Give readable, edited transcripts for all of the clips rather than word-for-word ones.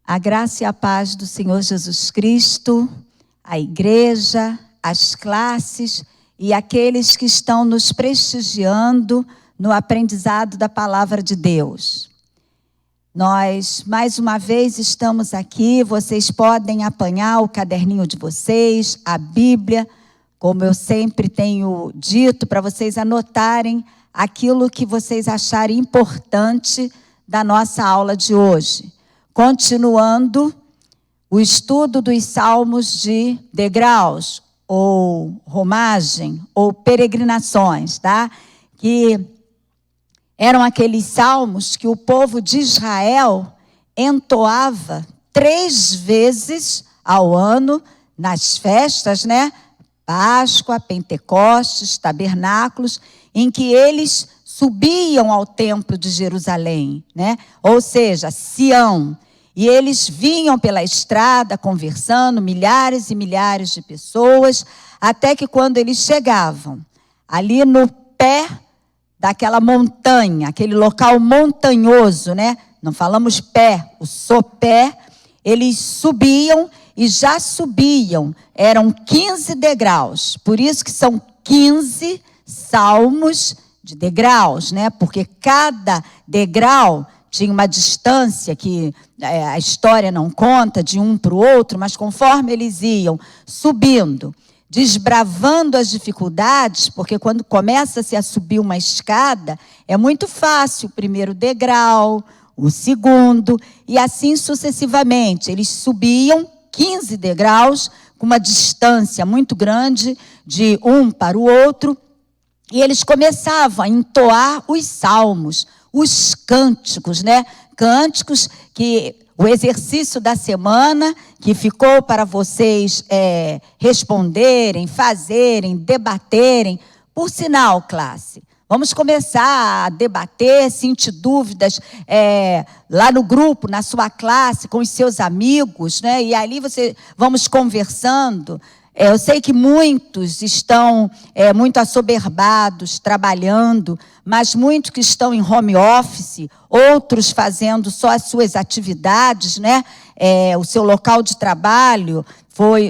A graça e a paz do Senhor Jesus Cristo, a igreja, as classes e aqueles que estão nos prestigiando no aprendizado da palavra de Deus. Nós, mais uma vez, estamos aqui, vocês podem apanhar o caderninho de vocês, a Bíblia, como eu sempre tenho dito, para vocês anotarem aquilo que vocês acharem importante da nossa aula de hoje. Continuando o estudo dos salmos de degraus, ou romagem, ou peregrinações, tá? Que eram aqueles salmos que o povo de Israel entoava 3 vezes ao ano, nas festas, né? Páscoa, Pentecostes, tabernáculos, em que eles subiam ao templo de Jerusalém, né? Ou seja, Sião. E eles vinham pela estrada conversando, milhares e milhares de pessoas, até que quando eles chegavam ali no pé daquela montanha, aquele local montanhoso, né? Não falamos pé, o sopé, eles subiam e já subiam, eram 15 degraus, por isso que são 15 salmos de degraus, né? Porque cada degrau tinha uma distância que a história não conta de um para o outro, mas conforme eles iam subindo, desbravando as dificuldades, porque quando começa-se a subir uma escada, é muito fácil o primeiro degrau, o segundo, e assim sucessivamente. Eles subiam 15 degraus, com uma distância muito grande de um para o outro, e eles começavam a entoar os salmos, os cânticos, né? Cânticos que o exercício da semana, que ficou para vocês responderem, fazerem, debaterem. Por sinal, classe, vamos começar a debater, sentir dúvidas lá no grupo, na sua classe, com os seus amigos, né? E ali vamos conversando. Eu sei que muitos estão muito assoberbados, trabalhando, mas muitos que estão em home office, outros fazendo só as suas atividades, né? O seu local de trabalho,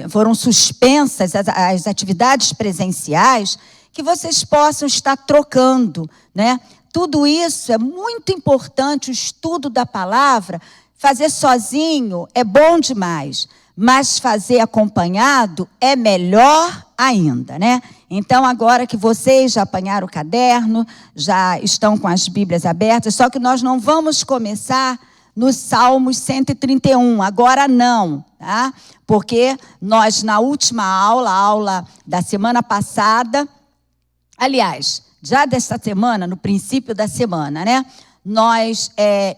foram suspensas as atividades presenciais, que vocês possam estar trocando, né? Tudo isso é muito importante, o estudo da palavra. Fazer sozinho é bom demais, mas fazer acompanhado é melhor ainda, né? Então, agora que vocês já apanharam o caderno, já estão com as Bíblias abertas, só que nós não vamos começar no Salmos 131, agora não, tá? Porque nós, na última aula, a aula da semana passada, aliás, já desta semana, no princípio da semana, né? Nós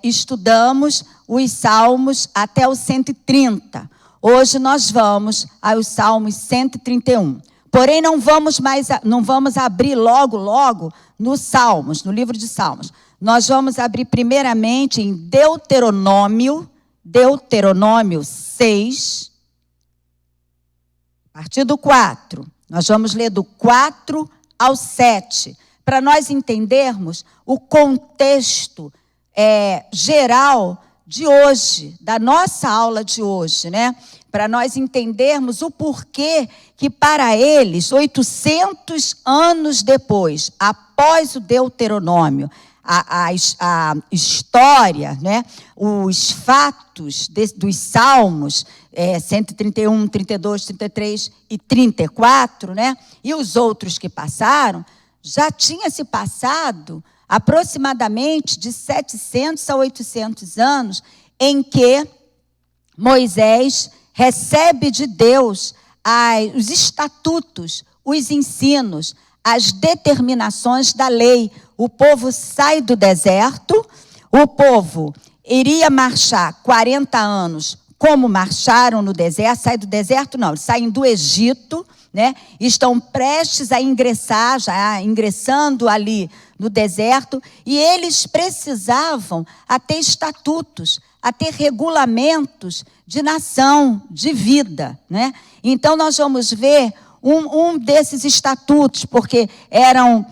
estudamos os Salmos até o 130. Hoje nós vamos aos Salmos 131. Porém, não vamos abrir logo nos Salmos, no livro de Salmos. Nós vamos abrir primeiramente em Deuteronômio 6, a partir do 4. Nós vamos ler do 4 ao 7, para nós entendermos o contexto geral de hoje, da nossa aula de hoje, né? Para nós entendermos o porquê que para eles, 800 anos depois, após o Deuteronômio, a história, né? Os fatos dos Salmos, 131, 32, 33 e 34, né? E os outros que passaram, já tinha se passado aproximadamente de 700 a 800 anos em que Moisés recebe de Deus os estatutos, os ensinos, as determinações da lei. O povo sai do deserto, o povo iria marchar 40 anos, como marcharam no deserto, sai do deserto não, eles saem do Egito, né? Estão prestes a ingressar, já ingressando ali no deserto, e eles precisavam a ter estatutos, a ter regulamentos de nação, de vida, né? Então nós vamos ver um desses estatutos, porque eram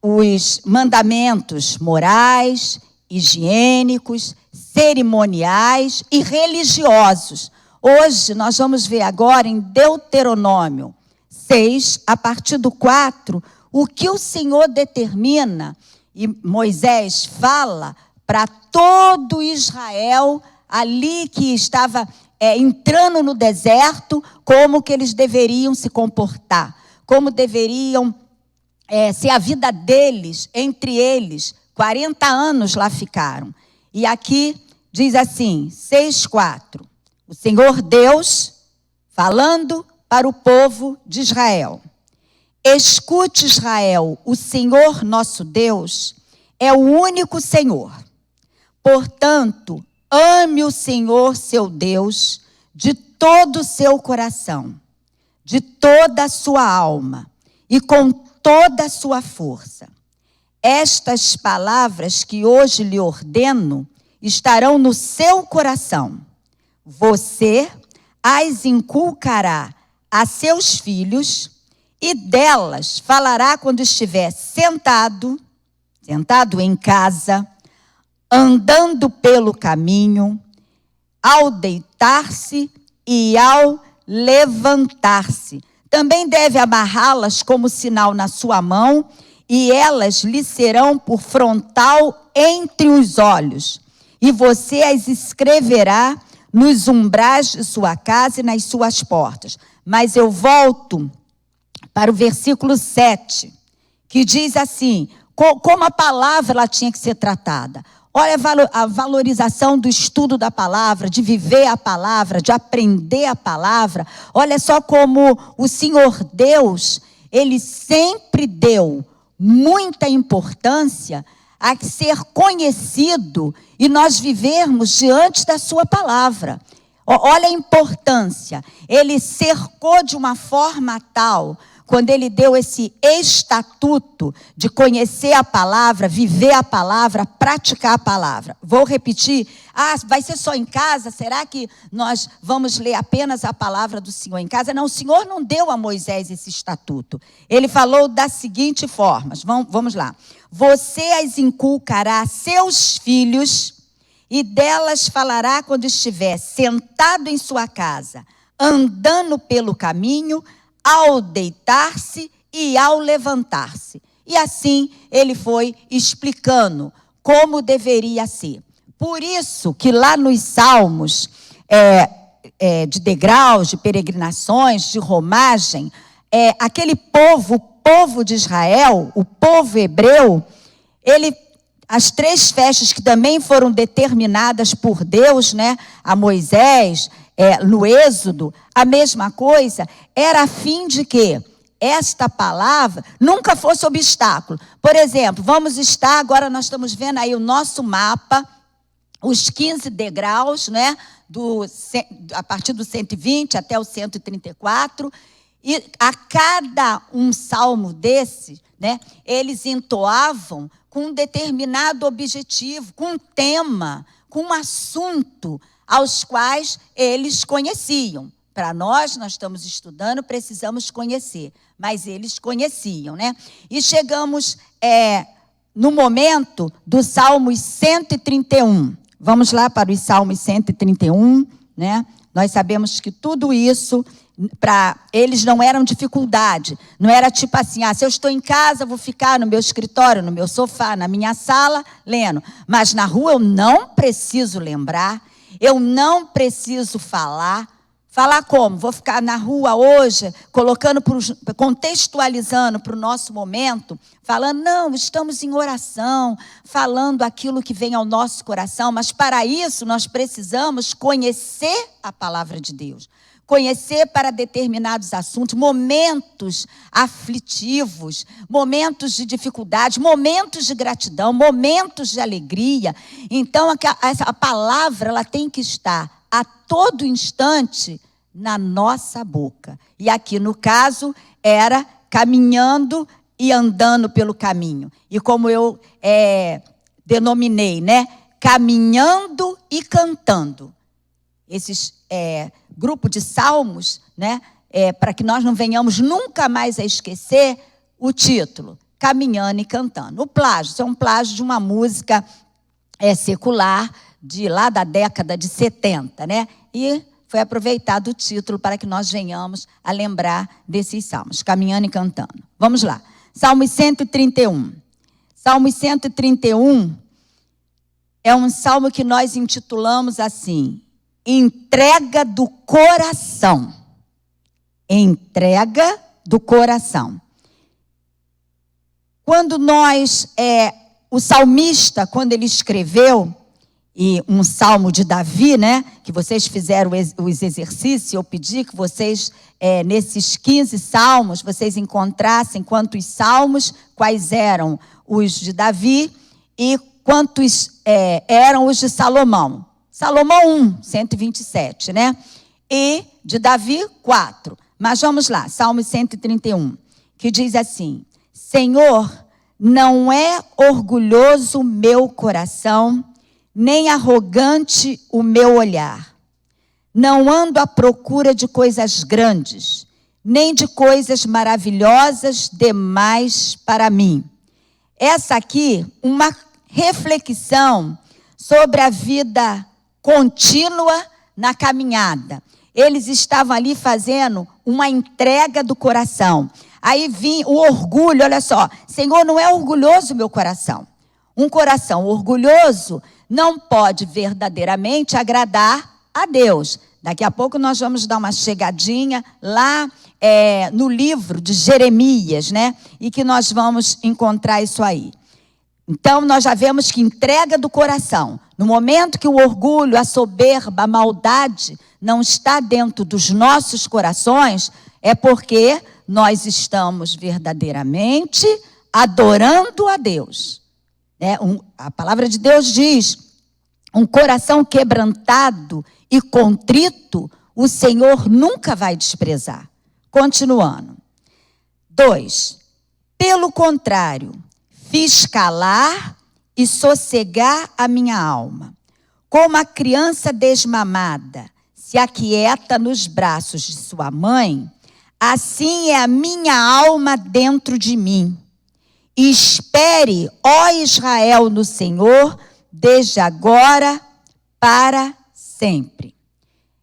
os mandamentos morais higiênicos, cerimoniais e religiosos. Hoje nós vamos ver agora em Deuteronômio 6, a partir do 4, o que o Senhor determina, e Moisés fala para todo Israel ali que estava entrando no deserto, como que eles deveriam se comportar, como deveriam ser a vida deles, entre eles. 40 anos lá ficaram. E aqui diz assim, 6:4. O Senhor Deus falando para o povo de Israel. Escute, Israel, o Senhor nosso Deus é o único Senhor. Portanto, ame o Senhor seu Deus de todo o seu coração, de toda a sua alma e com toda a sua força. Estas palavras que hoje lhe ordeno estarão no seu coração. Você as inculcará a seus filhos e delas falará quando estiver sentado em casa, andando pelo caminho, ao deitar-se e ao levantar-se. Também deve amarrá-las como sinal na sua mão, e elas lhe serão por frontal entre os olhos. E você as escreverá nos umbrais de sua casa e nas suas portas. Mas eu volto para o versículo 7, que diz assim, como a palavra ela tinha que ser tratada. Olha a valorização do estudo da palavra, de viver a palavra, de aprender a palavra. Olha só como o Senhor Deus, Ele sempre deu muita importância a ser conhecido e nós vivermos diante da sua palavra. Olha a importância. Ele cercou de uma forma tal, quando ele deu esse estatuto de conhecer a palavra, viver a palavra, praticar a palavra. Vou repetir. Vai ser só em casa? Será que nós vamos ler apenas a palavra do Senhor em casa? Não, o Senhor não deu a Moisés esse estatuto. Ele falou da seguinte forma, vamos lá. Você as inculcará a seus filhos e delas falará quando estiver sentado em sua casa, andando pelo caminho, ao deitar-se e ao levantar-se. E assim ele foi explicando como deveria ser. Por isso que lá nos Salmos de degraus, de peregrinações, de romagem, aquele povo, o povo de Israel, o povo hebreu, as 3 festas que também foram determinadas por Deus, né, a Moisés, no Êxodo, a mesma coisa, era a fim de que esta palavra nunca fosse obstáculo. Por exemplo, agora nós estamos vendo aí o nosso mapa, os 15 degraus, né, a partir do 120 até o 134, e a cada um salmo desse, né, eles entoavam com um determinado objetivo, com um tema, com um assunto aos quais eles conheciam. Para nós estamos estudando, precisamos conhecer, mas eles conheciam, né? E chegamos no momento do Salmo 131. Vamos lá para os Salmos 131, né? Nós sabemos que tudo isso, para eles não eram dificuldade, não era tipo assim, se eu estou em casa, vou ficar no meu escritório, no meu sofá, na minha sala, lendo. Mas na rua eu não preciso lembrar, eu não preciso falar. Falar como? Vou ficar na rua hoje, contextualizando para o nosso momento, falando, não, estamos em oração, falando aquilo que vem ao nosso coração, mas para isso nós precisamos conhecer a palavra de Deus. Conhecer para determinados assuntos, momentos aflitivos, momentos de dificuldade, momentos de gratidão, momentos de alegria. Então, a palavra ela tem que estar a todo instante na nossa boca. E aqui, no caso, era caminhando e andando pelo caminho. E como eu denominei, né? Caminhando e cantando. Esses grupo de salmos, né? Para que nós não venhamos nunca mais a esquecer o título, Caminhando e Cantando. O plágio, isso é um plágio de uma música secular de lá da década de 70, né? E foi aproveitado o título para que nós venhamos a lembrar desses salmos, caminhando e cantando. Vamos lá. Salmo 131. Salmo 131 é um salmo que nós intitulamos assim: entrega do coração. Entrega do coração. Quando o salmista, quando ele escreveu, e um salmo de Davi, né, que vocês fizeram os exercícios, eu pedi que vocês, nesses 15 salmos, vocês encontrassem quantos salmos, quais eram os de Davi e quantos eram os de Salomão. Salomão 1, 127, né? E de Davi, 4. Mas vamos lá, Salmo 131, que diz assim: Senhor, não é orgulhoso o meu coração, nem arrogante o meu olhar. Não ando à procura de coisas grandes, nem de coisas maravilhosas demais para mim. Essa aqui, uma reflexão sobre a vida contínua na caminhada. Eles estavam ali fazendo uma entrega do coração. Aí vinha o orgulho, olha só, Senhor, não é orgulhoso o meu coração. Um coração orgulhoso não pode verdadeiramente agradar a Deus. Daqui a pouco nós vamos dar uma chegadinha lá no livro de Jeremias, né? E que nós vamos encontrar isso aí. Então, nós já vemos que entrega do coração. No momento que o orgulho, a soberba, a maldade não está dentro dos nossos corações, é porque nós estamos verdadeiramente adorando a Deus. A palavra de Deus diz: um coração quebrantado e contrito, o Senhor nunca vai desprezar. Continuando. 2. Pelo contrário, fiz calar e sossegar a minha alma. Como a criança desmamada se aquieta nos braços de sua mãe, assim é a minha alma dentro de mim. Espere, ó Israel, no Senhor, desde agora para sempre.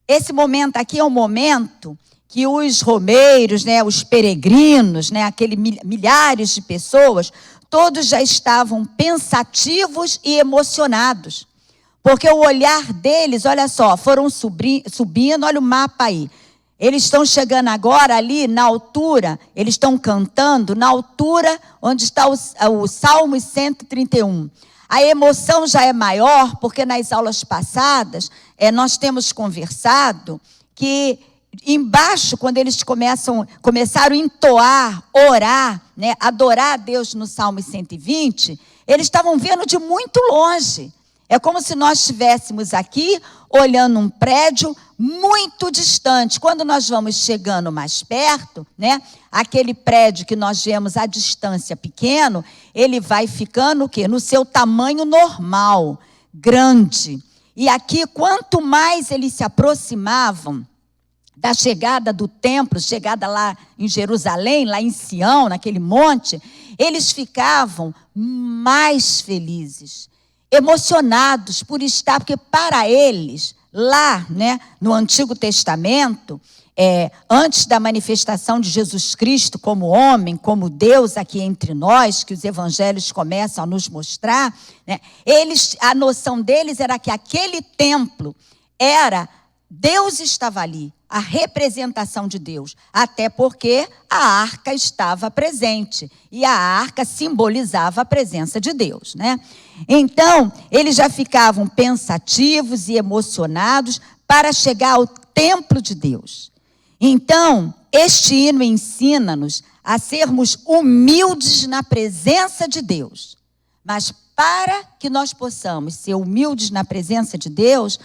Esse momento aqui é um momento que os romeiros, né, os peregrinos, né, aqueles milhares de pessoas, todos já estavam pensativos e emocionados. Porque o olhar deles, olha só, foram subindo, olha o mapa aí. Eles estão chegando agora ali na altura, eles estão cantando na altura onde está o Salmo 131. A emoção já é maior, porque nas aulas passadas nós temos conversado que embaixo, quando eles começaram a entoar, orar, né, adorar a Deus no Salmo 120, eles estavam vendo de muito longe. É como se nós estivéssemos aqui olhando um prédio muito distante. Quando nós vamos chegando mais perto, né, aquele prédio que nós vemos à distância pequeno, ele vai ficando o quê? No seu tamanho normal, grande. E aqui, quanto mais eles se aproximavam da chegada do templo, chegada lá em Jerusalém, lá em Sião, naquele monte, eles ficavam mais felizes, emocionados por estar, porque para eles, lá, né, no Antigo Testamento, antes da manifestação de Jesus Cristo como homem, como Deus aqui entre nós, que os evangelhos começam a nos mostrar, né, a noção deles era que aquele templo Deus estava ali, a representação de Deus, até porque a arca estava presente, e a arca simbolizava a presença de Deus, né? Então, eles já ficavam pensativos e emocionados para chegar ao templo de Deus. Então, este hino ensina-nos a sermos humildes na presença de Deus. Mas para que nós possamos ser humildes na presença de Deus,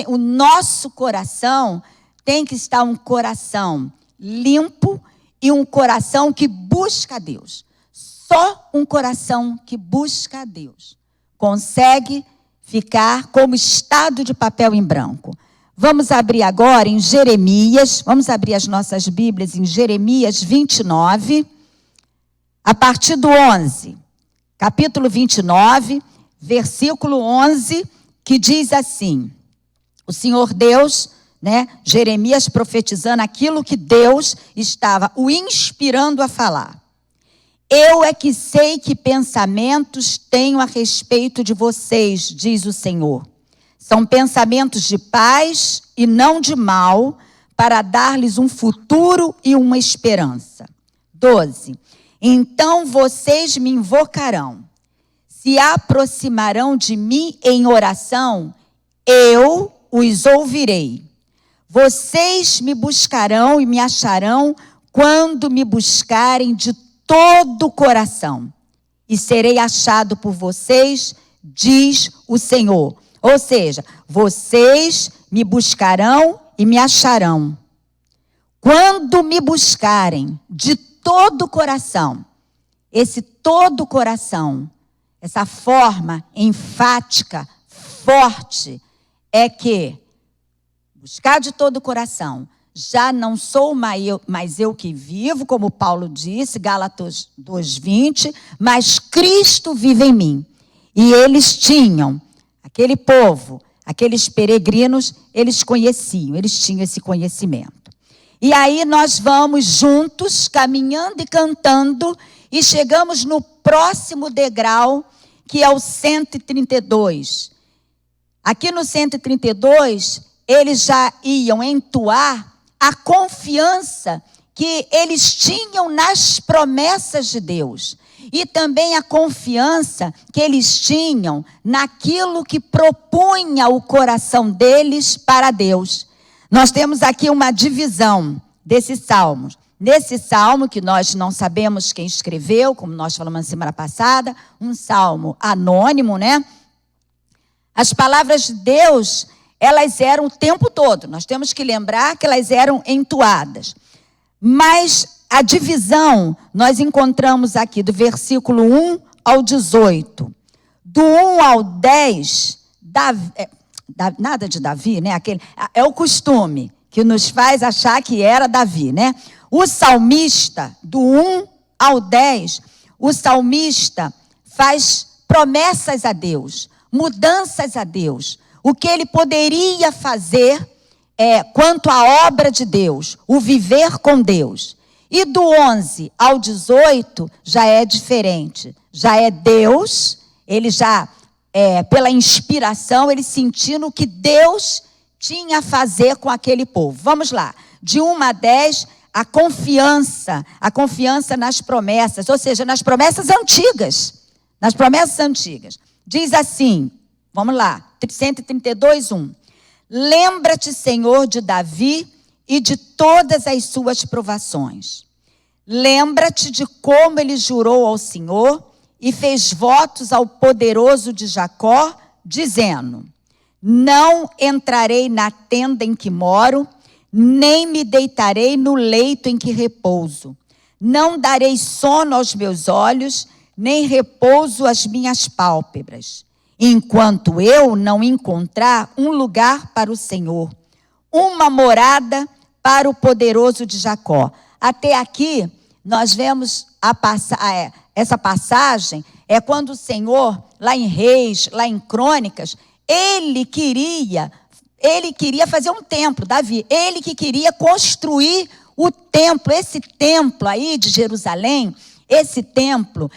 o nosso coração tem que estar um coração limpo e um coração que busca a Deus. Só um coração que busca a Deus consegue ficar como estado de papel em branco. Vamos abrir agora em Jeremias, vamos abrir as nossas Bíblias em Jeremias 29, a partir do 11. Capítulo 29, versículo 11, que diz assim: o Senhor Deus, Jeremias profetizando aquilo que Deus estava o inspirando a falar. Eu é que sei que pensamentos tenho a respeito de vocês, diz o Senhor. São pensamentos de paz e não de mal, para dar-lhes um futuro e uma esperança. 12. Então vocês me invocarão, se aproximarão de mim em oração, eu os ouvirei. Vocês me buscarão e me acharão quando me buscarem de todo o coração, e serei achado por vocês, diz o Senhor. Ou seja, vocês me buscarão e me acharão quando me buscarem de todo o coração. Esse todo o coração, essa forma enfática, forte, é que buscar de todo o coração. Já não sou mais eu que vivo, como Paulo disse, Gálatas 2:20, mas Cristo vive em mim. E eles tinham, aquele povo, aqueles peregrinos, eles conheciam, eles tinham esse conhecimento. E aí nós vamos juntos, caminhando e cantando, e chegamos no próximo degrau, que é o 132. Aqui no 132, eles já iam entoar a confiança que eles tinham nas promessas de Deus. E também a confiança que eles tinham naquilo que propunha o coração deles para Deus. Nós temos aqui uma divisão desses salmos. Nesse salmo, que nós não sabemos quem escreveu, como nós falamos na semana passada, um salmo anônimo, As palavras de Deus, elas eram o tempo todo. Nós temos que lembrar que elas eram entoadas. Mas a divisão, nós encontramos aqui do versículo 1 ao 18. Do 1 ao 10, nada de Davi, é o costume que nos faz achar que era Davi, O salmista, do 1 ao 10, o salmista faz promessas a Deus, mudanças a Deus. O que ele poderia fazer quanto à obra de Deus, o viver com Deus. E do 11 ao 18 já é diferente. Já é Deus, ele já, pela inspiração, ele sentindo o que Deus tinha a fazer com aquele povo. Vamos lá. De 1 a 10, a confiança nas promessas, ou seja, nas promessas antigas. Nas promessas antigas. Diz assim, vamos lá, 132:1. Lembra-te, Senhor, de Davi e de todas as suas provações. Lembra-te de como ele jurou ao Senhor e fez votos ao poderoso de Jacó, dizendo: não entrarei na tenda em que moro, nem me deitarei no leito em que repouso. Não darei sono aos meus olhos, nem repouso às minhas pálpebras, enquanto eu não encontrar um lugar para o Senhor, uma morada para o poderoso de Jacó. Até aqui, nós vemos essa passagem, é quando o Senhor, lá em Reis, lá em Crônicas, ele queria fazer um templo, Davi, ele que queria construir o templo, esse templo aí de Jerusalém, esse templo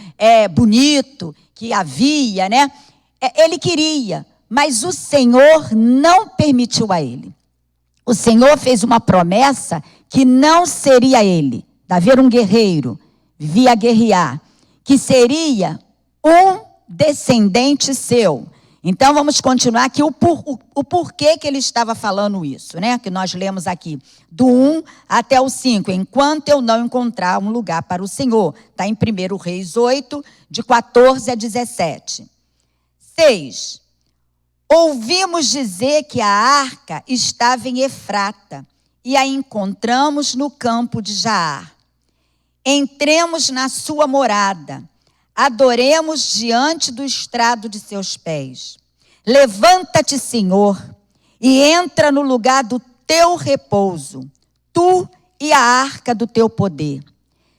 bonito que havia, ele queria, mas o Senhor não permitiu a ele. O Senhor fez uma promessa que não seria ele. Davi era um guerreiro, vivia a guerrear, que seria um descendente seu. Então vamos continuar aqui o porquê que ele estava falando isso, que nós lemos aqui, do 1 até o 5, enquanto eu não encontrar um lugar para o Senhor. Está em 1 Reis 8, de 14 a 17. 6. Ouvimos dizer que a arca estava em Efrata e a encontramos no campo de Jaar. Entremos na sua morada, adoremos diante do estrado de seus pés. Levanta-te, Senhor, e entra no lugar do teu repouso, tu e a arca do teu poder.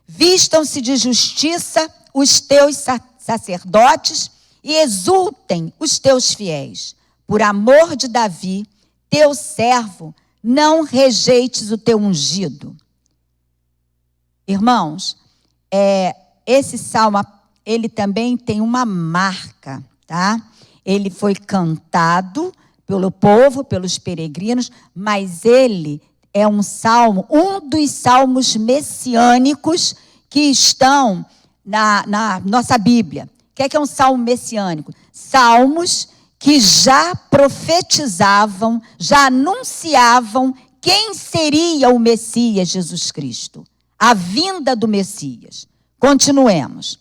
Vistam-se de justiça os teus sacerdotes e exultem os teus fiéis. Por amor de Davi, teu servo, não rejeites o teu ungido. Irmãos, esse salmo, ele também tem uma marca, tá? Ele foi cantado pelo povo, pelos peregrinos, mas ele é um salmo, um dos salmos messiânicos que estão na nossa Bíblia. O que é um salmo messiânico? Salmos que já profetizavam, já anunciavam quem seria o Messias Jesus Cristo, a vinda do Messias. Continuemos.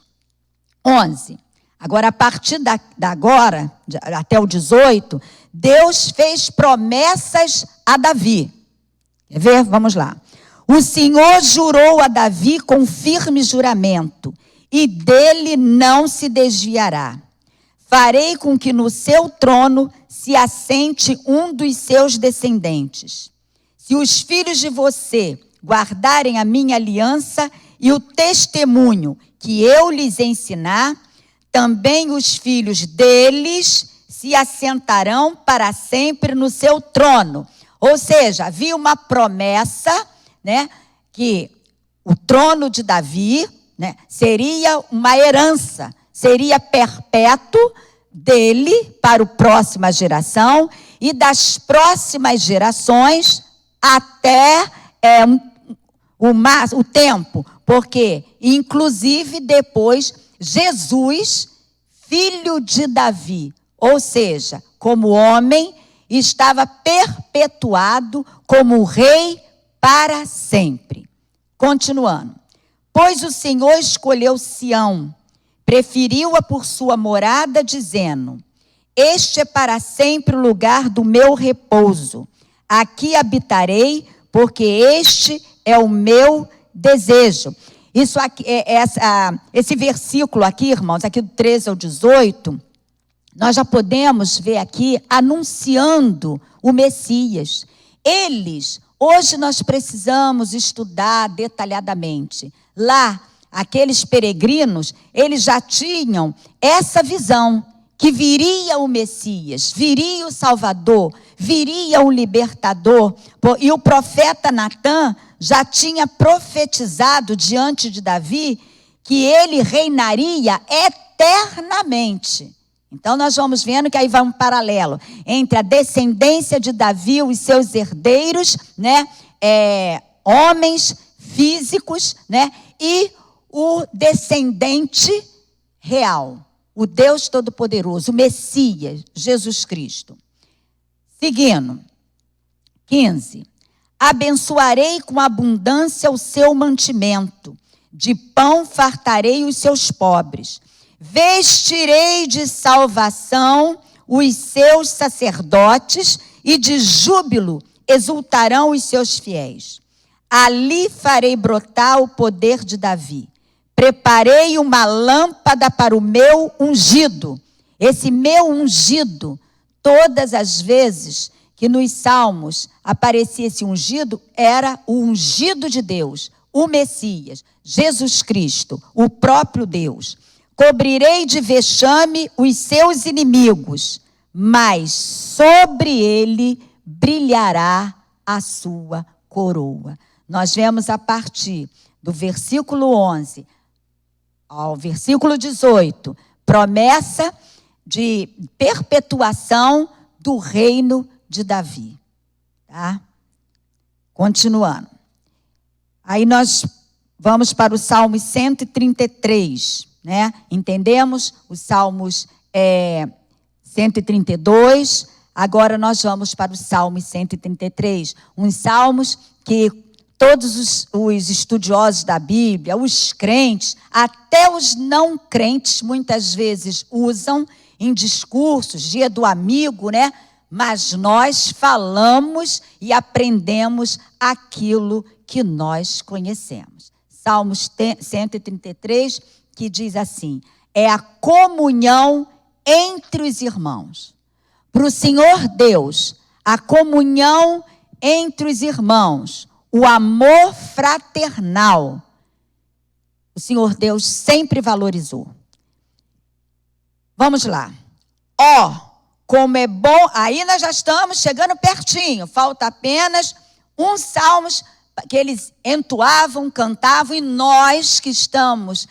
11. Agora, a partir agora, até o 18, Deus fez promessas a Davi. Quer ver? Vamos lá. O Senhor jurou a Davi com firme juramento, e dele não se desviará. Farei com que no seu trono se assente um dos seus descendentes. Se os filhos de você guardarem a minha aliança e o testemunho que eu lhes ensinar, também os filhos deles se assentarão para sempre no seu trono. Ou seja, havia uma promessa, né, que o trono de Davi, né, seria uma herança, seria perpétuo dele para a próxima geração e das próximas gerações até o tempo, porque inclusive depois Jesus, filho de Davi, ou seja, como homem, estava perpetuado como rei para sempre. Continuando. Pois o Senhor escolheu Sião, preferiu-a por sua morada, dizendo: este é para sempre o lugar do meu repouso. Aqui habitarei, porque este é o meu desejo. Isso aqui, esse versículo aqui, irmãos, aqui do 13 ao 18, nós já podemos ver aqui anunciando o Messias. Hoje nós precisamos estudar detalhadamente. Lá, aqueles peregrinos, eles já tinham essa visão, que viria o Messias, viria o Salvador, viria o Libertador. E o profeta Natã já tinha profetizado diante de Davi que ele reinaria eternamente. Então nós vamos vendo que aí vai um paralelo entre a descendência de Davi e os seus herdeiros, né, homens físicos, né, e o descendente real, o Deus Todo-Poderoso, o Messias, Jesus Cristo. Seguindo, 15. Abençoarei com abundância o seu mantimento, de pão fartarei os seus pobres. Vestirei de salvação os seus sacerdotes e de júbilo exultarão os seus fiéis. Ali farei brotar o poder de Davi. Preparei uma lâmpada para o meu ungido. Esse meu ungido, todas as vezes que nos salmos aparecia esse ungido, era o ungido de Deus, o Messias, Jesus Cristo, o próprio Deus. Cobrirei de vexame os seus inimigos, mas sobre ele brilhará a sua coroa. Nós vemos a partir do versículo 11 ao versículo 18, promessa de perpetuação do reino de Davi. Tá? Continuando. Aí nós vamos para o Salmo 133, né? Entendemos os Salmos 132, agora nós vamos para o Salmo 133, uns salmos que todos os estudiosos da Bíblia, os crentes, até os não crentes, muitas vezes usam em discursos, dia do amigo, né? Mas nós falamos e aprendemos aquilo que nós conhecemos. Salmos 133, que diz assim: é a comunhão entre os irmãos. Para o Senhor Deus, a comunhão entre os irmãos, o amor fraternal, o Senhor Deus sempre valorizou. Vamos lá. Ó, como é bom... Aí nós já estamos chegando pertinho. Falta apenas uns salmos que eles entoavam, cantavam, e nós que estamos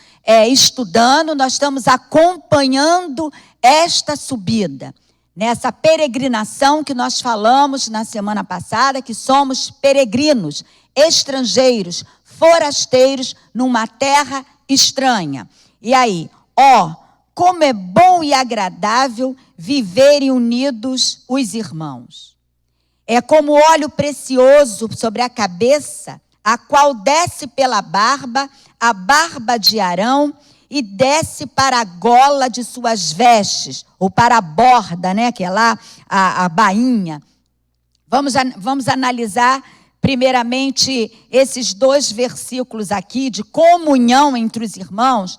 estudando, nós estamos acompanhando esta subida, nessa peregrinação que nós falamos na semana passada, que somos peregrinos, estrangeiros, forasteiros, numa terra estranha. E aí, ó, como é bom e agradável viverem unidos os irmãos. É como óleo precioso sobre a cabeça, a qual desce pela barba, a barba de Arão, e desce para a gola de suas vestes, ou para a borda, né, que é lá a bainha. Vamos analisar primeiramente esses 2 versículos aqui de comunhão entre os irmãos.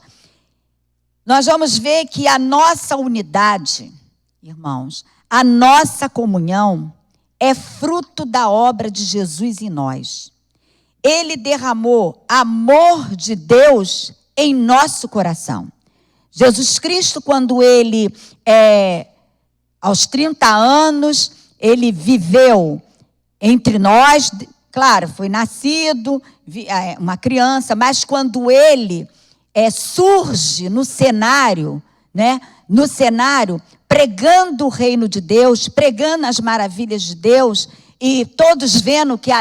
Nós vamos ver que a nossa unidade, irmãos, a nossa comunhão é fruto da obra de Jesus em nós. Ele derramou amor de Deus em nosso coração. Jesus Cristo, quando ele, aos 30 anos, ele viveu entre nós, claro, foi nascido, uma criança, mas quando ele surge no cenário, né? No cenário, pregando o reino de Deus, pregando as maravilhas de Deus, e todos vendo que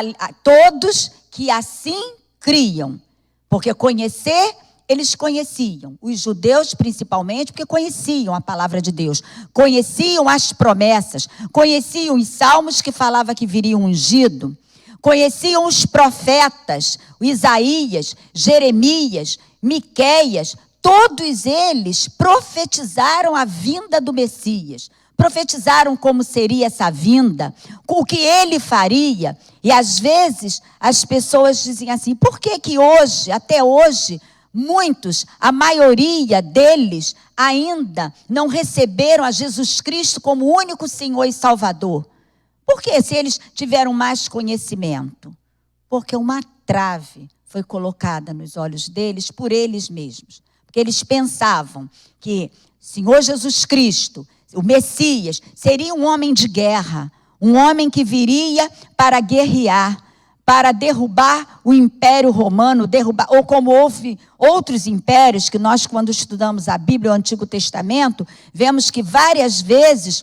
todos que assim criam, porque conhecer, eles conheciam, os judeus principalmente, porque conheciam a palavra de Deus, conheciam as promessas, conheciam os salmos que falava que viria um ungido, conheciam os profetas, Isaías, Jeremias, Miqueias, todos eles profetizaram a vinda do Messias, profetizaram como seria essa vinda, o que ele faria. E às vezes as pessoas dizem assim, por que hoje, até hoje, muitos, a maioria deles ainda não receberam a Jesus Cristo como único Senhor e Salvador? Por que, se eles tiveram mais conhecimento? Porque uma trave foi colocada nos olhos deles por eles mesmos. Porque eles pensavam que Senhor Jesus Cristo, o Messias, seria um homem de guerra, um homem que viria para guerrear, para derrubar o Império Romano, ou como houve outros impérios, que nós, quando estudamos a Bíblia, o Antigo Testamento, vemos que várias vezes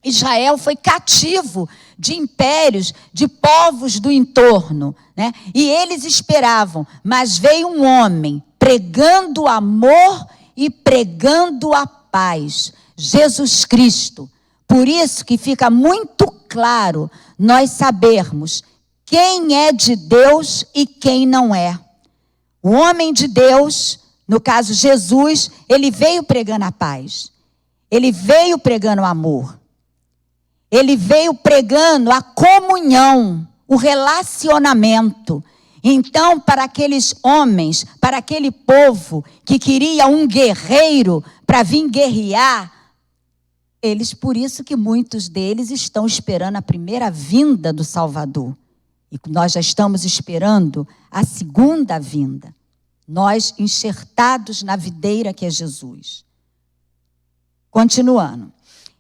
Israel foi cativo de impérios, de povos do entorno, né? E eles esperavam, mas veio um homem pregando o amor e pregando a paz, Jesus Cristo. Por isso que fica muito claro nós sabermos quem é de Deus e quem não é. O homem de Deus, no caso Jesus, ele veio pregando a paz, ele veio pregando o amor. Ele veio pregando a comunhão, o relacionamento. Então, para aqueles homens, para aquele povo que queria um guerreiro para vir guerrear, por isso que muitos deles estão esperando a primeira vinda do Salvador. E nós já estamos esperando a segunda vinda. Nós enxertados na videira que é Jesus. Continuando.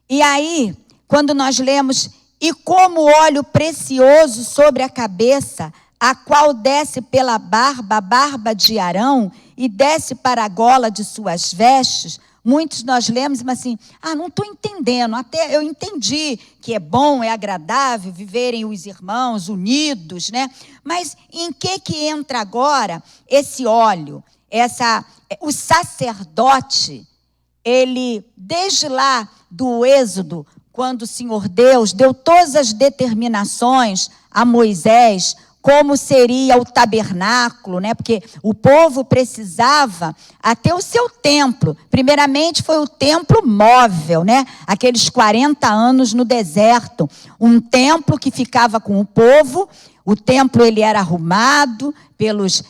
E aí, quando nós lemos, e como óleo precioso sobre a cabeça, a qual desce pela barba, a barba de Arão, e desce para a gola de suas vestes, muitos nós lemos, mas assim, não estou entendendo, até eu entendi que é bom, é agradável viverem os irmãos unidos, né? Mas em que entra agora esse óleo? O sacerdote, ele, desde lá do Êxodo, quando o Senhor Deus deu todas as determinações a Moisés, como seria o tabernáculo, né? Porque o povo precisava até o seu templo. Primeiramente foi o templo móvel, né? Aqueles 40 anos no deserto. Um templo que ficava com o povo. O templo ele era arrumado pelos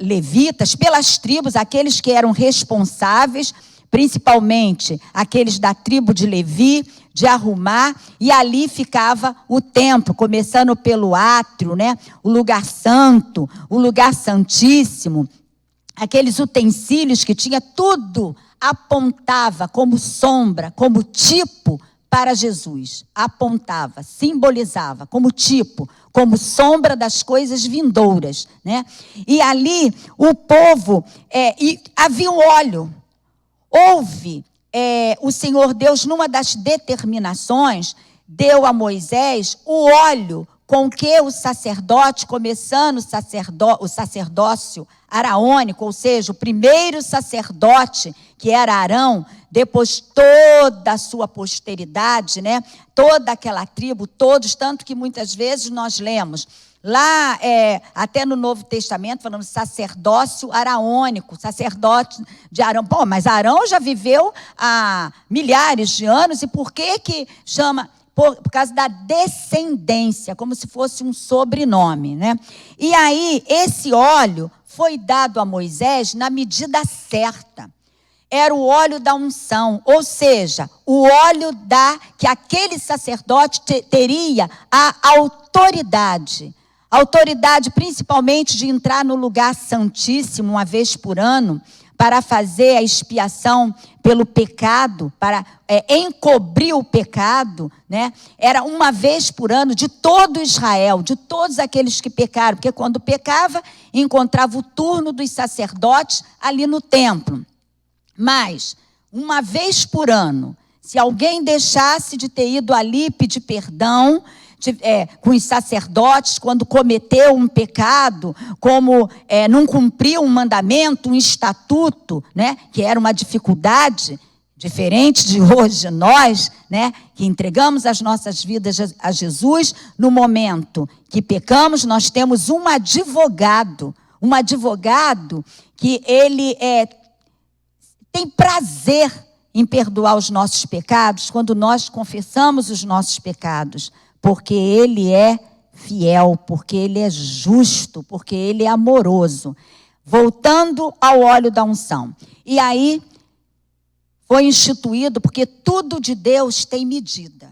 levitas, pelas tribos, aqueles que eram responsáveis, principalmente aqueles da tribo de Levi, de arrumar, e ali ficava o templo, começando pelo átrio, né? O lugar santo, o lugar santíssimo, aqueles utensílios que tinha tudo apontava como sombra, como tipo para Jesus. Apontava, simbolizava como tipo, como sombra das coisas vindouras, né? E ali o povo, havia um óleo. Houve, o Senhor Deus, numa das determinações, deu a Moisés o óleo com que o sacerdote, começando o sacerdócio araônico, ou seja, o primeiro sacerdote, que era Arão, depois toda a sua posteridade, né? Toda aquela tribo, todos, tanto que muitas vezes nós lemos lá, até no Novo Testamento, falando sacerdócio araônico, sacerdote de Arão. Bom, mas Arão já viveu há milhares de anos, e por que chama? Por causa da descendência, como se fosse um sobrenome, né? E aí, esse óleo foi dado a Moisés na medida certa. Era o óleo da unção, ou seja, o óleo que aquele sacerdote teria a autoridade. Autoridade principalmente de entrar no lugar santíssimo uma vez por ano, para fazer a expiação pelo pecado, para encobrir o pecado, né? Era uma vez por ano de todo Israel, de todos aqueles que pecaram, porque quando pecava, encontrava o turno dos sacerdotes ali no templo. Mas, uma vez por ano, se alguém deixasse de ter ido ali pedir perdão, com os sacerdotes, quando cometeu um pecado, como não cumpriu um mandamento, um estatuto, né, que era uma dificuldade, diferente de hoje nós, né, que entregamos as nossas vidas a Jesus, no momento que pecamos, nós temos um advogado que ele tem prazer em perdoar os nossos pecados, quando nós confessamos os nossos pecados, porque Ele é fiel, porque Ele é justo, porque Ele é amoroso. Voltando ao óleo da unção. E aí, foi instituído, porque tudo de Deus tem medida.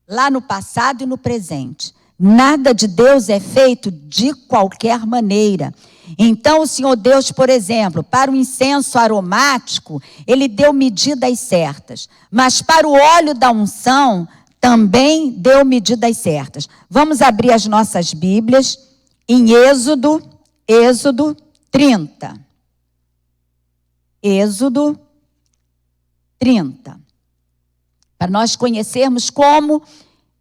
Lá no passado e no presente. Nada de Deus é feito de qualquer maneira. Então, o Senhor Deus, por exemplo, para o incenso aromático, Ele deu medidas certas. Mas para o óleo da unção, também deu medidas certas. Vamos abrir as nossas Bíblias em Êxodo 30. Êxodo 30. Para nós conhecermos como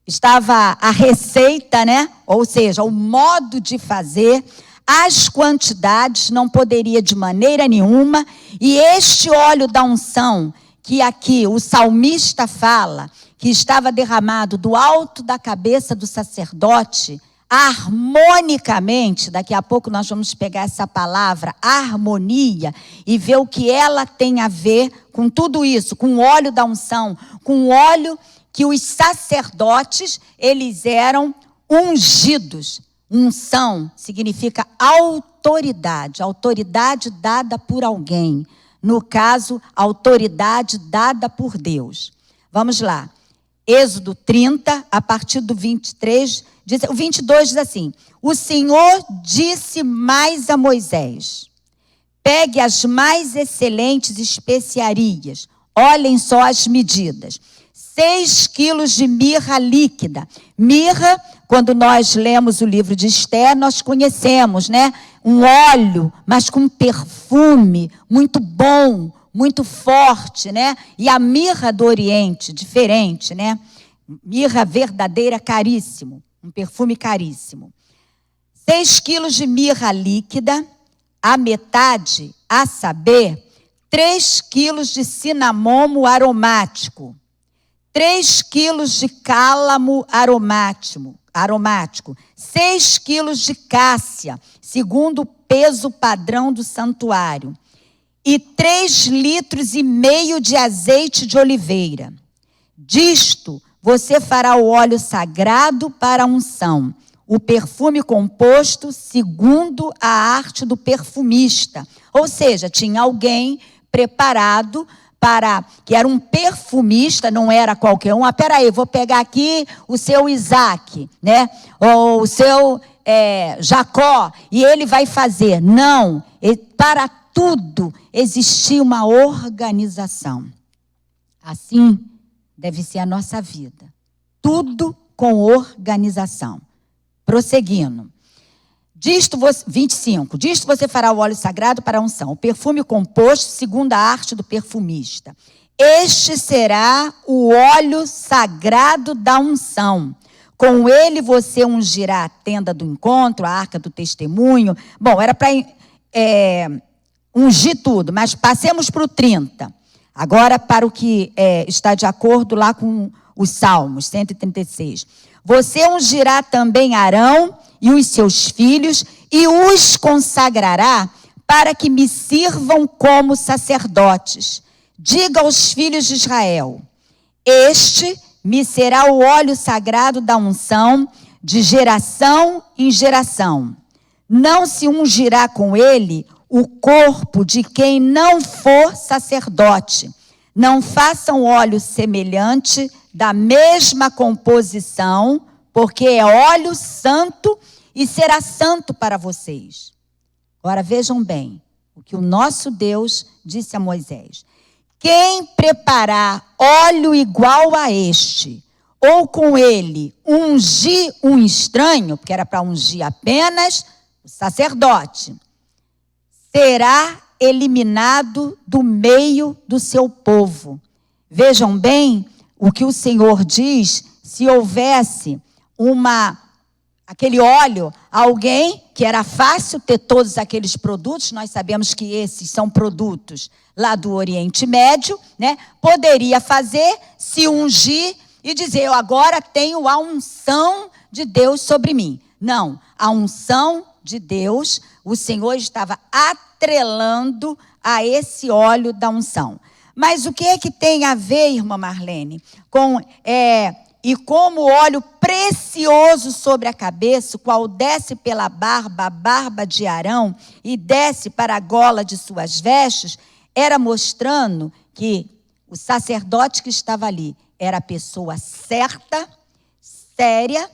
estava a receita, né? Ou seja, o modo de fazer, as quantidades, não poderia de maneira nenhuma. E este óleo da unção, que aqui o salmista fala, que estava derramado do alto da cabeça do sacerdote, harmonicamente, daqui a pouco nós vamos pegar essa palavra, harmonia, e ver o que ela tem a ver com tudo isso, com o óleo da unção, com o óleo que os sacerdotes, eles eram ungidos. Unção significa autoridade, autoridade dada por alguém. No caso, autoridade dada por Deus. Vamos lá. Êxodo 30, a partir do 23, o 22 diz assim: o Senhor disse mais a Moisés: pegue as mais excelentes especiarias, olhem só as medidas, 6 quilos de mirra líquida. Mirra, quando nós lemos o livro de Esther, nós conhecemos, né? Um óleo, mas com perfume muito bom, muito forte, né? E a mirra do Oriente, diferente, né? Mirra verdadeira, caríssimo. Um perfume caríssimo. 6 quilos de mirra líquida, a metade, a saber, 3 quilos de cinamomo aromático, 3 quilos de cálamo aromático, 6 quilos de cássia, segundo o peso padrão do santuário, e 3,5 litros de azeite de oliveira. Disto, você fará o óleo sagrado para a unção, o perfume composto segundo a arte do perfumista. Ou seja, tinha alguém preparado que era um perfumista, não era qualquer um. Peraí, vou pegar aqui o seu Isaac, né? Ou o seu Jacó, e ele vai fazer. Não, para tudo existia uma organização. Assim deve ser a nossa vida. Tudo com organização. Prosseguindo. 25. Disto você fará o óleo sagrado para a unção, o perfume composto segundo a arte do perfumista. Este será o óleo sagrado da unção. Com ele você ungirá a tenda do encontro, a arca do testemunho. Bom, era para ungir tudo, mas passemos para o 30. Agora para o que está de acordo lá com os Salmos, 136. Você ungirá também Arão e os seus filhos e os consagrará para que me sirvam como sacerdotes. Diga aos filhos de Israel, este me será o óleo sagrado da unção de geração em geração. Não se ungirá com ele o corpo de quem não for sacerdote. Não façam óleo semelhante da mesma composição, porque é óleo santo e será santo para vocês. Agora vejam bem o que o nosso Deus disse a Moisés. Quem preparar óleo igual a este, ou com ele ungir um estranho, porque era para ungir apenas o sacerdote, será eliminado do meio do seu povo. Vejam bem o que o Senhor diz, se houvesse aquele óleo, alguém que era fácil ter todos aqueles produtos, nós sabemos que esses são produtos lá do Oriente Médio, né? Poderia fazer, se ungir e dizer, eu agora tenho a unção de Deus sobre mim. Não, a unção de Deus, o Senhor estava atrelando a esse óleo da unção. Mas o que é que tem a ver, irmã Marlene, e como óleo precioso sobre a cabeça, o qual desce pela barba, a barba de Arão, e desce para a gola de suas vestes, era mostrando que o sacerdote que estava ali era a pessoa certa, séria,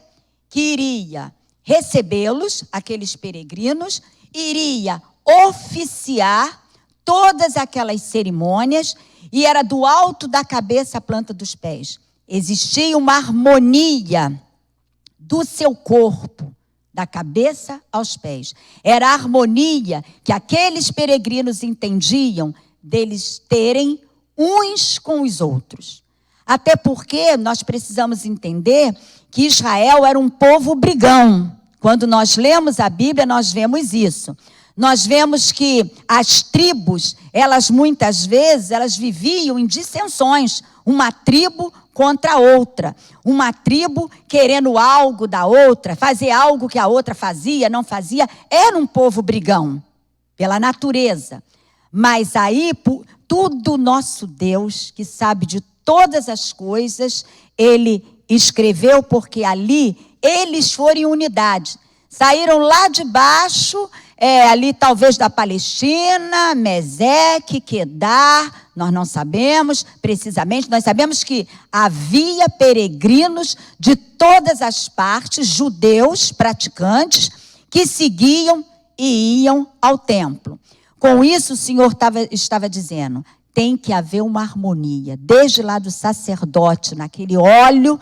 que iria recebê-los, aqueles peregrinos, iria oficiar todas aquelas cerimônias, e era do alto da cabeça à planta dos pés. Existia uma harmonia do seu corpo, da cabeça aos pés. Era a harmonia que aqueles peregrinos entendiam deles terem uns com os outros. Até porque nós precisamos entender que Israel era um povo brigão. Quando nós lemos a Bíblia, nós vemos isso. Nós vemos que as tribos, elas muitas vezes, elas viviam em dissensões. Uma tribo contra a outra. Uma tribo querendo algo da outra, fazer algo que a outra fazia, não fazia. Era um povo brigão, pela natureza. Mas aí, tudo nosso Deus, que sabe de todas as coisas, Ele escreveu, porque ali eles foram em unidade. Saíram lá de baixo, ali talvez da Palestina, Meseque, Quedar, nós não sabemos precisamente, nós sabemos que havia peregrinos de todas as partes, judeus praticantes, que seguiam e iam ao templo. Com isso o Senhor estava dizendo, tem que haver uma harmonia, desde lá do sacerdote, naquele óleo,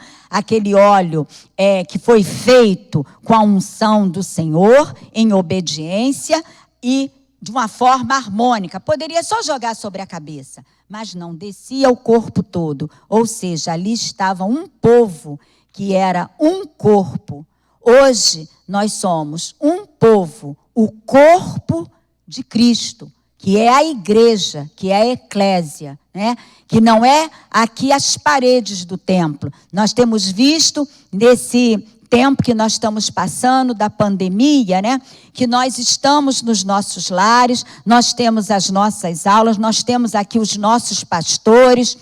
que foi feito com a unção do Senhor, em obediência e de uma forma harmônica. Poderia só jogar sobre a cabeça, mas não, descia o corpo todo. Ou seja, ali estava um povo que era um corpo. Hoje nós somos um povo, o corpo de Cristo, que é a igreja, que é a eclésia, né? Que não é aqui as paredes do templo. Nós temos visto nesse tempo que nós estamos passando da pandemia, né? Que nós estamos nos nossos lares, nós temos as nossas aulas, nós temos aqui os nossos pastores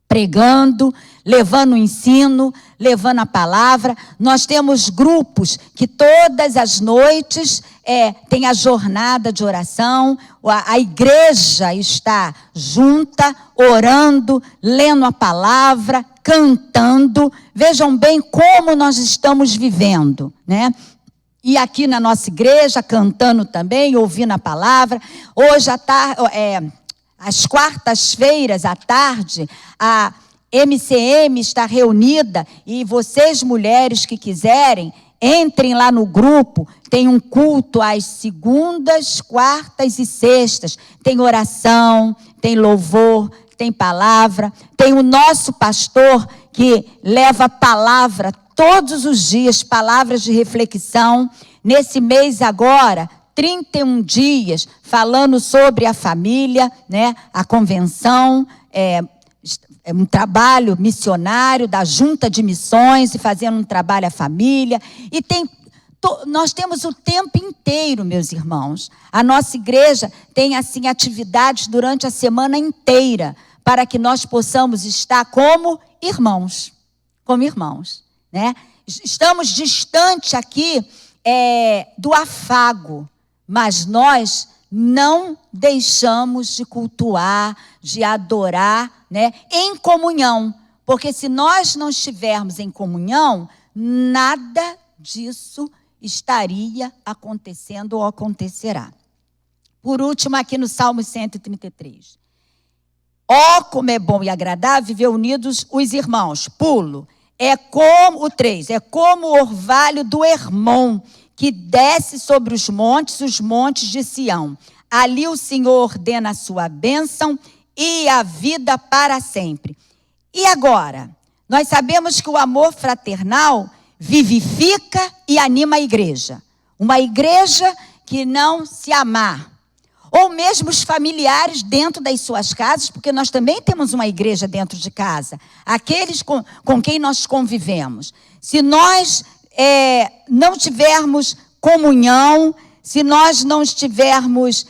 pregando, levando o ensino, levando a palavra. Nós temos grupos que todas as noites tem a jornada de oração, a igreja está junta, orando, lendo a palavra, cantando. Vejam bem como nós estamos vivendo, né? e aqui na nossa igreja, cantando também, ouvindo a palavra. Hoje, às quartas-feiras, à tarde, a MCM está reunida, e vocês, mulheres que quiserem, entrem lá no grupo. Tem um culto às segundas, quartas e sextas. Tem oração, tem louvor, tem palavra. Tem o nosso pastor que leva palavra todos os dias, palavras de reflexão. Nesse mês agora, 31 dias, falando sobre a família, né? A convenção, é um trabalho missionário da Junta de Missões, e fazendo um trabalho à família. E nós temos o tempo inteiro, meus irmãos. A nossa igreja tem, assim, atividades durante a semana inteira, para que nós possamos estar como irmãos. Como irmãos, né? Estamos distante aqui do afago, mas nós não deixamos de cultuar, de adorar, né, em comunhão. Porque se nós não estivermos em comunhão, nada disso estaria acontecendo ou acontecerá. Por último, aqui no Salmo 133. Ó, como é bom e agradável viver unidos os irmãos. Pulo. É como o orvalho do Hermon, que desce sobre os montes de Sião. Ali o Senhor ordena a sua bênção e a vida para sempre. E agora, nós sabemos que o amor fraternal vivifica e anima a igreja. Uma igreja que não se amar, ou mesmo os familiares dentro das suas casas, porque nós também temos uma igreja dentro de casa, aqueles com quem nós convivemos. Se nós não tivermos comunhão, se nós não tivermos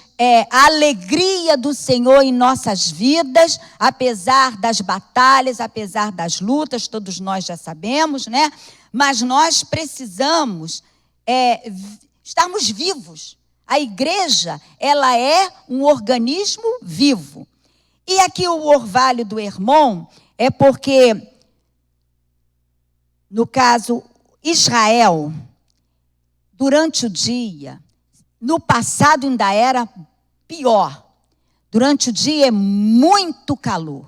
a alegria do Senhor em nossas vidas, apesar das batalhas, apesar das lutas, todos nós já sabemos, né? Mas nós precisamos estarmos vivos. A igreja, ela é um organismo vivo. E aqui o orvalho do Hermon é porque, no caso, Israel, durante o dia, no passado ainda era pior. Durante o dia é muito calor,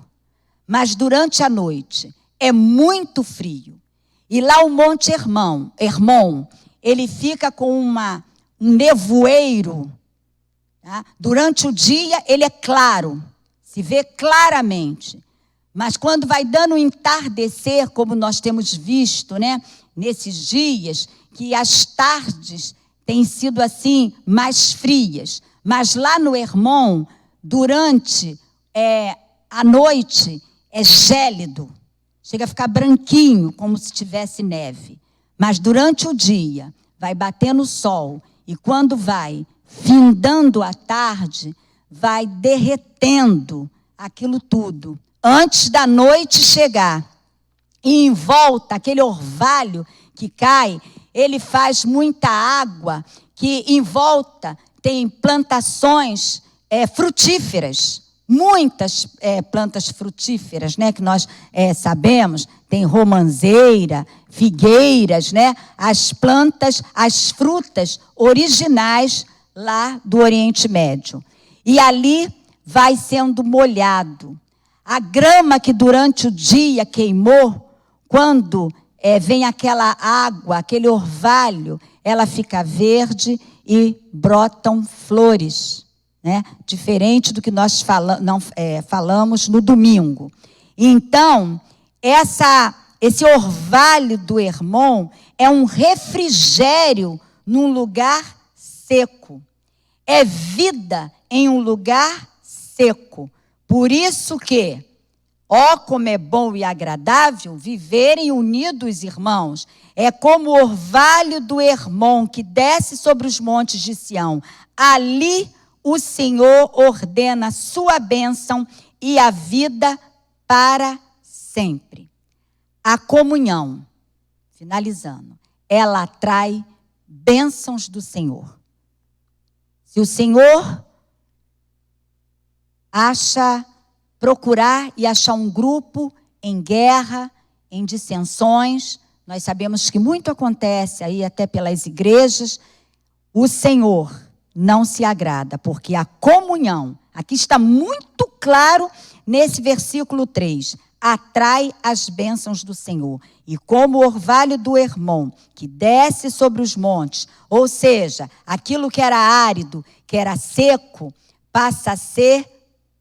mas durante a noite é muito frio. E lá o Monte Hermon, ele fica com um nevoeiro. Tá? Durante o dia ele é claro, se vê claramente. Mas quando vai dando o entardecer, como nós temos visto, né, nesses dias, que as tardes têm sido assim mais frias. Mas lá no Hermon, durante a noite, é gélido. Chega a ficar branquinho, como se tivesse neve. Mas durante o dia, vai batendo o sol. E quando vai findando a tarde, vai derretendo aquilo tudo. Antes da noite chegar. E em volta, aquele orvalho que cai, ele faz muita água, que em volta tem plantações frutíferas. Muitas plantas frutíferas, né, que nós sabemos. Tem romanceira, figueiras, né, as plantas, as frutas originais lá do Oriente Médio. E ali vai sendo molhado. A grama que durante o dia queimou, quando vem aquela água, aquele orvalho, ela fica verde e brotam flores, né? Diferente do que nós falamos no domingo. Então, esse orvalho do Hermon é um refrigério num lugar seco. É vida em um lugar seco. Por isso que, ó, como é bom e agradável viverem unidos, irmãos. É como o orvalho do Hermon que desce sobre os montes de Sião. Ali o Senhor ordena a sua bênção e a vida para sempre. A comunhão, finalizando, ela atrai bênçãos do Senhor. Se o Senhor procurar e achar um grupo em guerra, em dissensões, nós sabemos que muito acontece aí até pelas igrejas, o Senhor não se agrada, porque a comunhão, aqui está muito claro nesse versículo 3, atrai as bênçãos do Senhor. E como o orvalho do Hermon, que desce sobre os montes, ou seja, aquilo que era árido, que era seco, passa a ser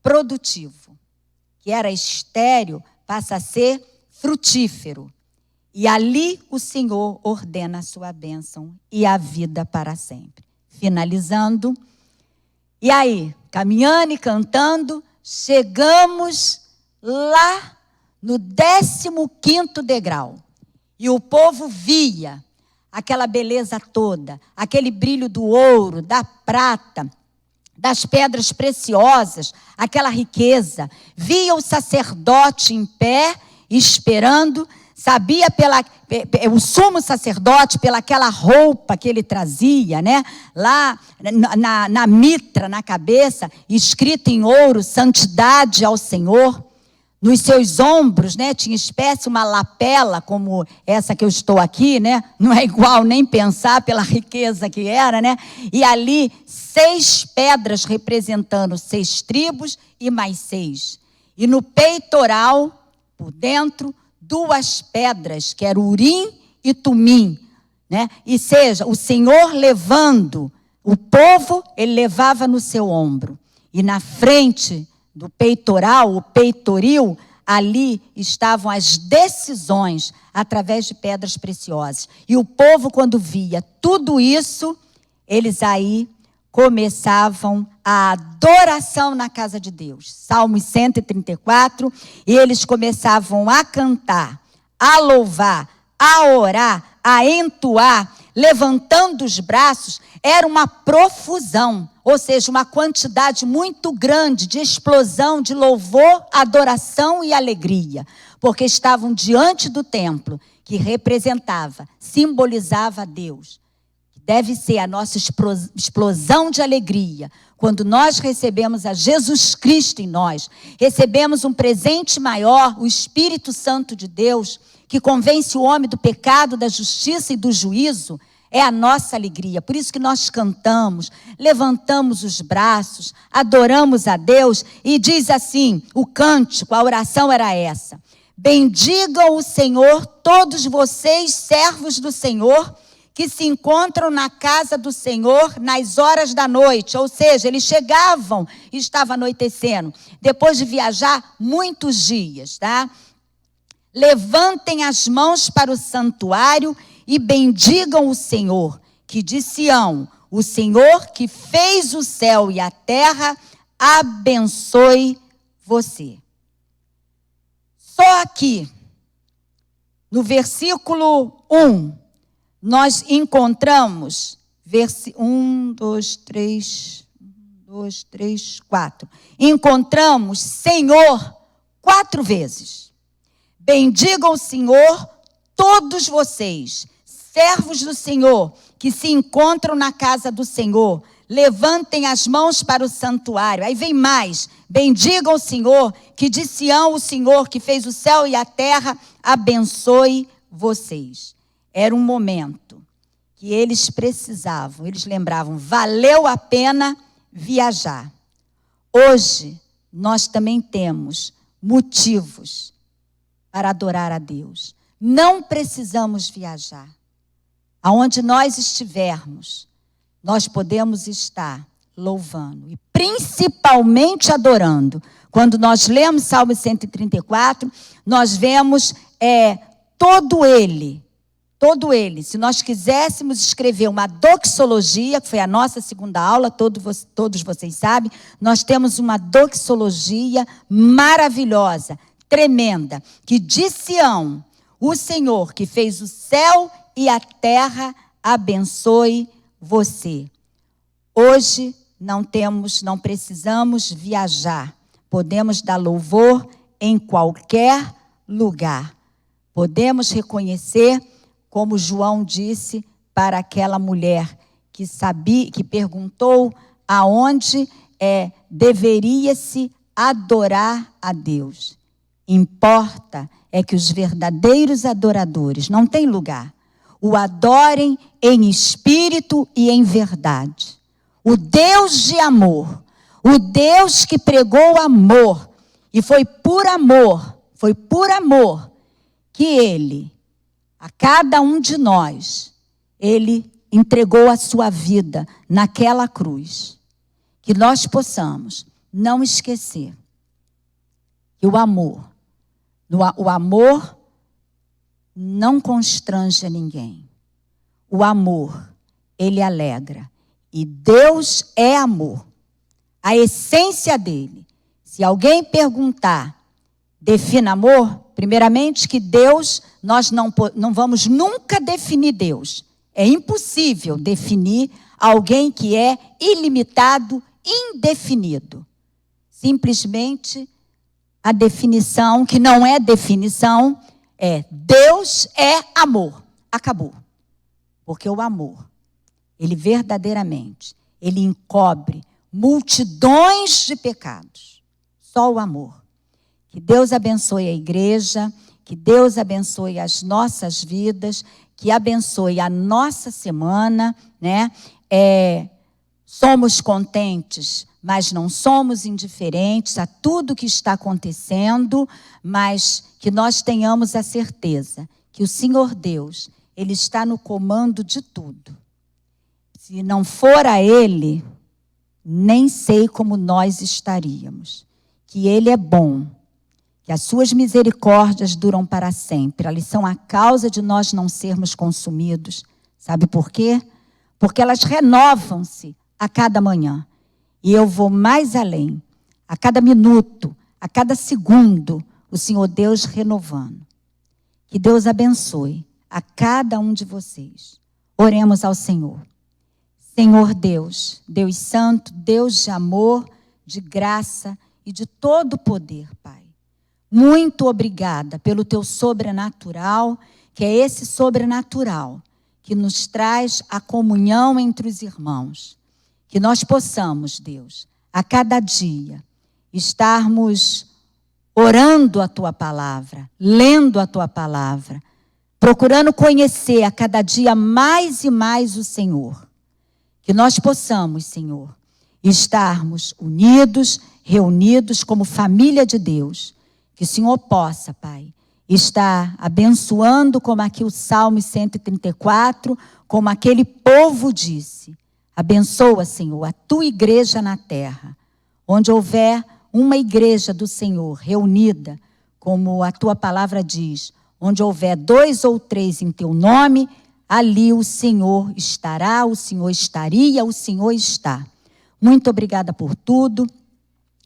produtivo. Que era estéril, passa a ser frutífero. E ali o Senhor ordena a sua bênção e a vida para sempre. Finalizando, e aí, caminhando e cantando, chegamos lá no 15º degrau. E o povo via aquela beleza toda, aquele brilho do ouro, da prata, das pedras preciosas, aquela riqueza. Via o sacerdote em pé, esperando, sabia o sumo sacerdote, pelaquela roupa que ele trazia, né? Lá na mitra, na cabeça, escrito em ouro, santidade ao Senhor. Nos seus ombros, né, tinha espécie uma lapela, como essa que eu estou aqui, né? Não é igual nem pensar pela riqueza que era, né? E ali 6 pedras representando 6 tribos e mais 6. E no peitoral, por dentro, 2 pedras, que era Urim e Tumim, né? E seja, o Senhor levando o povo, ele levava no seu ombro. E na frente do peitoral, o peitoril, ali estavam as decisões através de pedras preciosas. E o povo, quando via tudo isso, eles aí começavam a adoração na casa de Deus. Salmos 134, e eles começavam a cantar, a louvar, a orar, a entoar, levantando os braços. Era uma profusão, ou seja, uma quantidade muito grande de explosão, de louvor, adoração e alegria, porque estavam diante do templo, que representava, simbolizava Deus. Deve ser a nossa explosão de alegria, quando nós recebemos a Jesus Cristo em nós, recebemos um presente maior, o Espírito Santo de Deus, que convence o homem do pecado, da justiça e do juízo. É a nossa alegria, por isso que nós cantamos, levantamos os braços, adoramos a Deus, e diz assim, o cântico, a oração era essa: bendigam o Senhor todos vocês, servos do Senhor, que se encontram na casa do Senhor nas horas da noite. Ou seja, eles chegavam e estava anoitecendo, depois de viajar muitos dias, tá? Levantem as mãos para o santuário e bendigam o Senhor, que de Sião, o Senhor que fez o céu e a terra, abençoe você. Só aqui, no versículo 1, nós encontramos, 4. Encontramos Senhor 4 vezes. Bendigam o Senhor todos vocês, servos do Senhor, que se encontram na casa do Senhor. Levantem as mãos para o santuário. Aí vem mais. Bendigam o Senhor, que de Sião o Senhor, que fez o céu e a terra, abençoe vocês. Era um momento que eles precisavam, eles lembravam, valeu a pena viajar. Hoje, nós também temos motivos para adorar a Deus. Não precisamos viajar. Aonde nós estivermos, nós podemos estar louvando e principalmente adorando. Quando nós lemos Salmo 134, nós vemos todo ele. Se nós quiséssemos escrever uma doxologia, que foi a nossa segunda aula, todos vocês sabem, nós temos uma doxologia maravilhosa, tremenda, que de Sião, o Senhor que fez o céu e a terra, abençoe você. Hoje não precisamos viajar. Podemos dar louvor em qualquer lugar. Podemos reconhecer, como João disse para aquela mulher que perguntou aonde deveria-se adorar a Deus. Importa é que os verdadeiros adoradores, não tem lugar, o adorem em espírito e em verdade. O Deus de amor, o Deus que pregou amor, e foi por amor que Ele, a cada um de nós, Ele entregou a sua vida naquela cruz. Que nós possamos não esquecer que o amor não constrange a ninguém. O amor, ele alegra. E Deus é amor. A essência dele. Se alguém perguntar, defina amor, primeiramente que Deus, nós não vamos nunca definir Deus. É impossível definir alguém que é ilimitado, indefinido. Simplesmente a definição, que não é definição, é Deus é amor. Acabou. Porque o amor, ele verdadeiramente, ele encobre multidões de pecados. Só o amor. Que Deus abençoe a igreja, que Deus abençoe as nossas vidas, que abençoe a nossa semana, né? Somos contentes, mas não somos indiferentes a tudo que está acontecendo, mas que nós tenhamos a certeza que o Senhor Deus, Ele está no comando de tudo. Se não for a Ele, nem sei como nós estaríamos. Que Ele é bom, que as suas misericórdias duram para sempre. Elas são a causa de nós não sermos consumidos. Sabe por quê? Porque elas renovam-se a cada manhã. E eu vou mais além. A cada minuto, a cada segundo, o Senhor Deus renovando. Que Deus abençoe a cada um de vocês. Oremos ao Senhor. Senhor Deus, Deus Santo, Deus de amor, de graça e de todo poder, Pai. Muito obrigada pelo teu sobrenatural, que é esse sobrenatural que nos traz a comunhão entre os irmãos. Que nós possamos, Deus, a cada dia, estarmos orando a tua palavra, lendo a tua palavra, procurando conhecer a cada dia mais e mais o Senhor. Que nós possamos, Senhor, estarmos unidos, reunidos como família de Deus. Que o Senhor possa, Pai, estar abençoando, como aqui o Salmo 134, como aquele povo disse. Abençoa, Senhor, a tua igreja na terra. Onde houver uma igreja do Senhor reunida, como a tua palavra diz, onde houver 2 ou 3 em teu nome, ali o Senhor estará, o Senhor estaria, o Senhor está. Muito obrigada por tudo.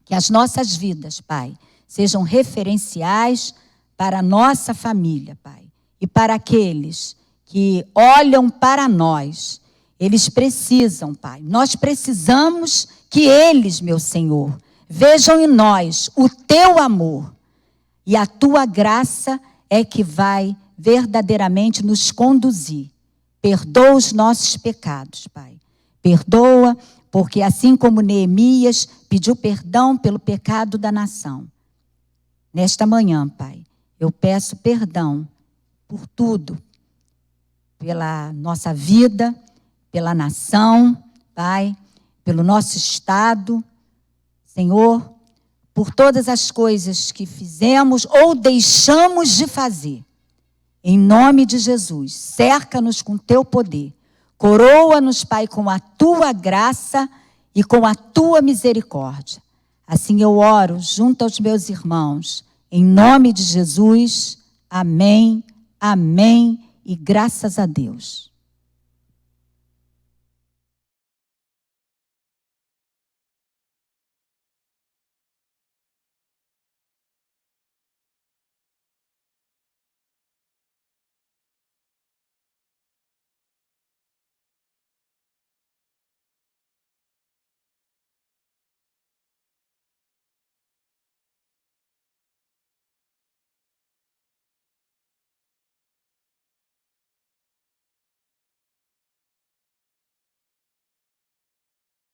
Que as nossas vidas, Pai, sejam referenciais para a nossa família, Pai. E para aqueles que olham para nós. Eles precisam, Pai. Nós precisamos que eles, meu Senhor, vejam em nós o teu amor. E a tua graça é que vai verdadeiramente nos conduzir. Perdoa os nossos pecados, Pai. Perdoa, porque assim como Neemias pediu perdão pelo pecado da nação. Nesta manhã, Pai, eu peço perdão por tudo. Pela nossa vida, pela nação, Pai, pelo nosso estado. Senhor, por todas as coisas que fizemos ou deixamos de fazer. Em nome de Jesus, cerca-nos com teu poder. Coroa-nos, Pai, com a tua graça e com a tua misericórdia. Assim eu oro junto aos meus irmãos. Em nome de Jesus, amém, amém e graças a Deus.